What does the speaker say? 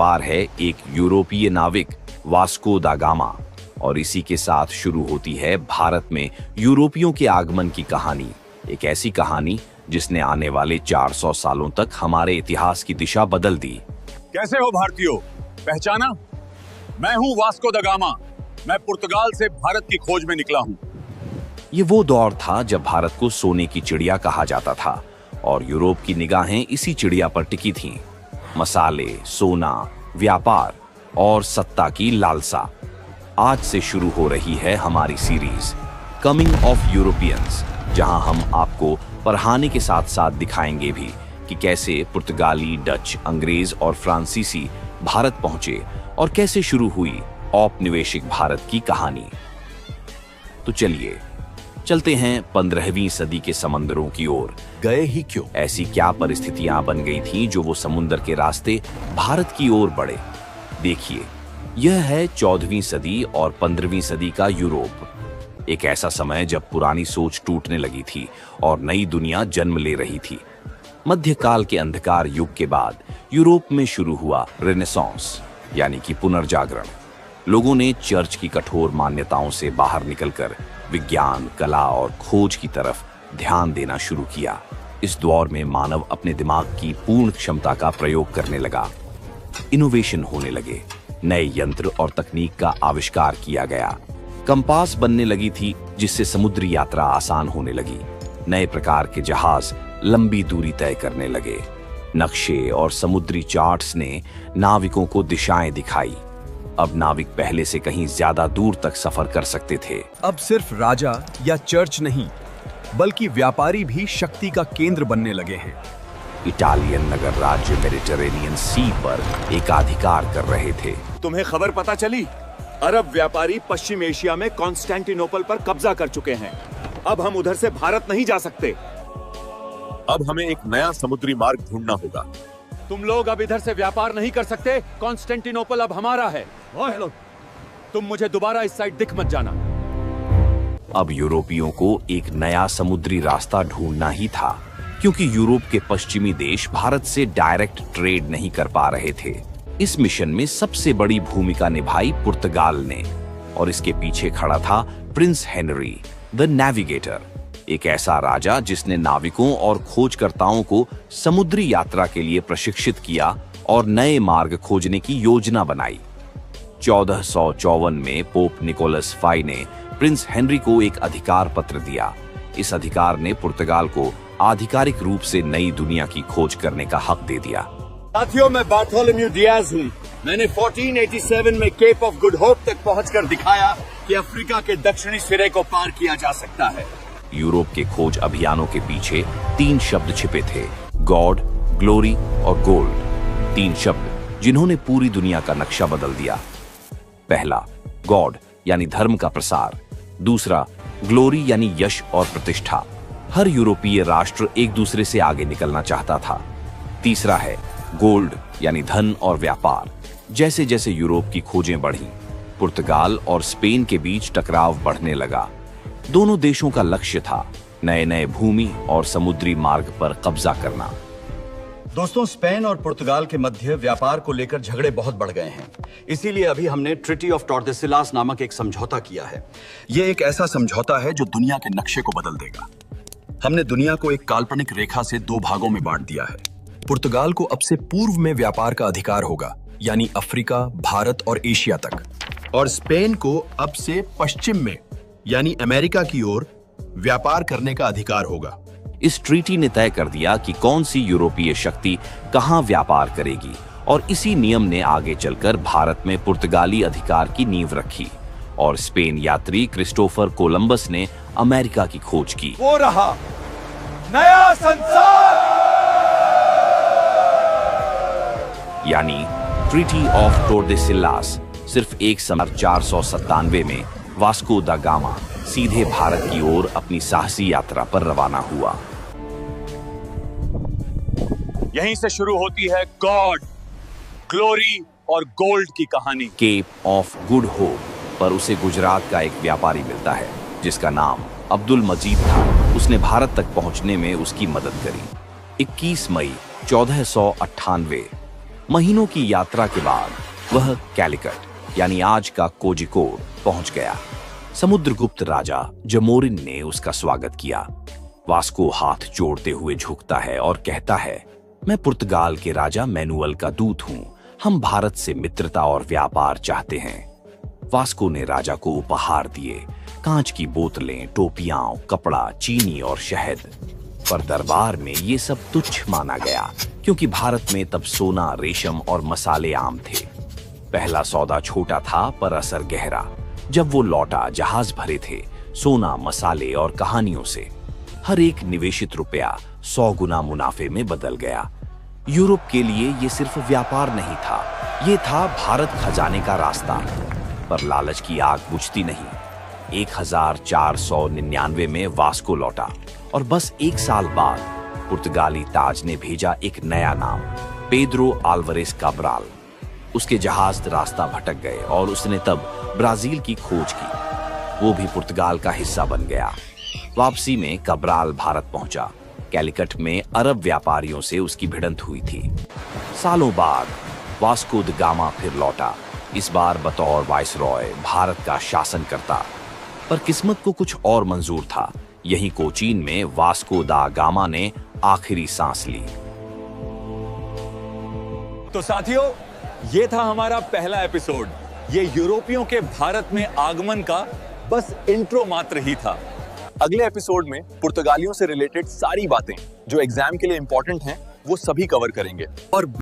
सवार है एक यूरोपीय नाविक वास्को दा गामा, और इसी के साथ शुरू होती है भारत में यूरोपियों के आगमन की कहानी। एक ऐसी कहानी जिसने आने वाले 400 सालों तक हमारे इतिहास की दिशा बदल दी। कैसे हो भारतीयों, पहचाना? मैं हूं वास्को दा गामा। मैं पुर्तगाल से भारत की खोज में निकला हूं। ये वो दौर था जब भारत को सोने की चिड़िया कहा जाता था और यूरोप की निगाहें इसी चिड़िया पर टिकी थीं। मसाले, सोना, व्यापार और सत्ता की लालसा। आज से शुरू हो रही है हमारी सीरीज कमिंग ऑफ यूरोपियंस, जहां हम आपको पढ़ाने के साथ साथ दिखाएंगे भी कि कैसे पुर्तगाली, डच, अंग्रेज और फ्रांसीसी भारत पहुंचे और कैसे शुरू हुई औपनिवेशिक भारत की कहानी। तो चलिए चलते हैं 15वीं सदी के समंदरों की ओर। गए ही क्यों? ऐसी क्या परिस्थितियां बन गई थीं जो वो समुद्र के रास्ते भारत की ओर बढ़े? देखिए, यह है 14वीं सदी और 15वीं सदी का यूरोप। एक ऐसा समय जब पुरानी सोच टूटने लगी थी और नई दुनिया जन्म ले रही थी। मध्यकाल के अंधकार युग के बाद यूरोप में शुरू हुआ रेनेसांस, यानी कि पुनर्जागरण। लोगों ने चर्च की कठोर मान्यताओं से बाहर निकलकर विज्ञान, कला और खोज की तरफ ध्यान देना शुरू किया। इस दौर में मानव अपने दिमाग की पूर्ण क्षमता का प्रयोग करने लगा। इनोवेशन होने लगे, नए यंत्र और तकनीक का आविष्कार किया गया। कंपास बनने लगी थी जिससे समुद्री यात्रा आसान होने लगी। नए प्रकार के जहाज लंबी दूरी तय करने लगे। नक्शे और समुद्री चार्ट्स ने नाविकों को दिशाएं दिखाई। अब नाविक पहले से कहीं ज्यादा दूर तक सफर कर सकते थे। अब सिर्फ राजा या चर्च नहीं, बल्कि व्यापारी भी शक्ति का केंद्र बनने लगे हैं। इटालियन नगर राज्य मेडिटरेनियन सी पर एकाधिकार कर रहे थे। तुम्हें खबर पता चली? अरब व्यापारी पश्चिम एशिया में कॉन्स्टेंटिनोपल पर कब्जा कर चुके हैं। अब हम उधर से भारत नहीं जा सकते। अब हमें एक नया समुद्री मार्ग ढूंढना होगा। तुम लोग अब इधर से व्यापार नहीं कर सकते। कॉन्स्टेंटिनोपल अब हमारा है। तुम मुझे दोबारा इस साइड दिख मत जाना। अब यूरोपियों को एक नया समुद्री रास्ता ढूंढना ही था, क्योंकि यूरोप के पश्चिमी देश भारत से डायरेक्ट ट्रेड नहीं कर पा रहे थे। इस मिशन में सबसे बड़ी भूमिका निभाई पुर्तगाल ने, और इसके पीछे खड़ा था प्रिंस हेनरी द नेविगेटर, एक ऐसा राजा जिसने नाविकों और खोजकर्ताओं को समुद्री यात्रा के लिए प्रशिक्षित किया और नए मार्ग खोजने की योजना बनाई। 1454 में पोप निकोलस फाई ने प्रिंस हेनरी को एक अधिकार पत्र दिया। इस अधिकार ने पुर्तगाल को आधिकारिक रूप से नई दुनिया की खोज करने का हक दे दिया। साथियों, मैं बार्थोलोम्यू डियाज हूँ। मैंने 1487 में केप ऑफ गुड होप तक पहुंचकर दिखाया कि अफ्रीका के दक्षिणी सिरे को पार किया जा सकता है। यूरोप के खोज अभियानों के पीछे 3 शब्द छिपे थे: गॉड, ग्लोरी और गोल्ड। 3 शब्द जिन्होंने पूरी दुनिया का नक्शा बदल दिया। पहला, गॉड यानी धर्म का प्रसार। दूसरा, ग्लोरी यानी यश और प्रतिष्ठा। हर यूरोपीय राष्ट्र एक दूसरे से आगे निकलना चाहता था। तीसरा है गोल्ड यानी धन और व्यापार। जैसे जैसे यूरोप की खोजें बढ़ीं, पुर्तगाल और स्पेन के बीच टकराव बढ़ने लगा। दोनों देशों का लक्ष्य था नए नए भूमि और समुद्री मार्ग पर कब्जा करना। दोस्तों, स्पेन और पुर्तगाल के मध्य व्यापार को लेकर झगड़े बहुत बढ़ गए हैं। इसीलिए अभी हमने ट्रिटी ऑफ टॉर्देसिलास नामक एक समझौता किया है। यह एक ऐसा समझौता है जो दुनिया के नक्शे को बदल देगा। हमने दुनिया को एक काल्पनिक रेखा से 2 भागों में बांट दिया है। पुर्तगाल को अब से पूर्व में व्यापार का अधिकार होगा, यानी अफ्रीका, भारत और एशिया तक। और स्पेन को अब से पश्चिम में, यानी अमेरिका की ओर व्यापार करने का अधिकार होगा। इस ट्रीटी ने तय कर दिया कि कौन सी यूरोपीय शक्ति कहां व्यापार करेगी, और इसी नियम ने आगे चलकर भारत में पुर्तगाली अधिकार की नींव रखी और स्पेन यात्री क्रिस्टोफर कोलंबस ने अमेरिका की खोज की। वो रहा नया संसार, यानी ट्रीटी ऑफ टोर्देसिलास। सिर्फ एक समय 497 में वास्को दा गामा सीधे भारत की ओर अपनी साहसी यात्रा पर रवाना हुआ। यहीं से शुरू होती है गॉड, ग्लोरी और गोल्ड की कहानी। केप ऑफ गुड होप पर उसे गुजरात का एक व्यापारी मिलता है जिसका नाम अब्दुल मजीद था। उसने भारत तक पहुंचने में उसकी मदद करी। 21 मई 1498 महीनों की यात्रा के बाद वह कैलिकट यानी आज का कोझिकोड पहुंच गया। समुद्रगुप्त राजा जमोरिन ने उसका स्वागत किया। वास्को हाथ जोड़ते हुए झुकता है और कहता है, मैं पुर्तगाल के राजा मैनुअल का दूत हूं। हम भारत से मित्रता और व्यापार चाहते हैं। वास्को ने राजा को उपहार दिए, कांच की बोतलें, टोपियां, कपड़ा, चीनी और शहद। पर दरबार में ये सब तुच्छ माना गया, क्योंकि भारत में तब सोना, रेशम और मसाले आम थे। पहला सौदा छोटा था पर असर गहरा। जब वो लौटा, जहाज भरे थे सोना, मसाले और कहानियों से। हर एक निवेशित रुपया 100 गुना मुनाफे में बदल गया। यूरोप के लिए ये सिर्फ व्यापार नहीं था, ये था भारत खजाने का रास्ता। पर लालच की आग बुझती नहीं। 1499 में वास्को लौटा और बस 1 साल बाद पुर्तगाली ताज ने भेजा एक नया नाम, पेड्रो आल्वारेस काब्राल। उसके जहाज रास्ता भटक गए और उसने तब ब्राजील की खोज की। वो भी पुर्तगाल का हिस्सा बन गया। वापसी में काब्राल भारत पहुंचा। कैलिकट में अरब व्यापारियों से उसकी भिड़ंत हुई थी। सालों बाद वास्को द गामा फिर लौटा, इस बार बतौर वाइसरॉय, भारत का शासन करता। पर किस्मत को कुछ और मंजूर था। यहीं कोचीन में वास्को दा गामा ने आखिरी सांस ली। तो साथियों, ये था हमारा पहला एपिसोड। ये यूरोपियों के भारत में आगमन का बस इंट्रो मात्र ही था। अगले एपिसोड में पुर्तगालियों से रिलेटेड सारी बातें जो एग्जाम के लिए इंपॉर्टेंट हैं, वो सभी कवर करेंगे। और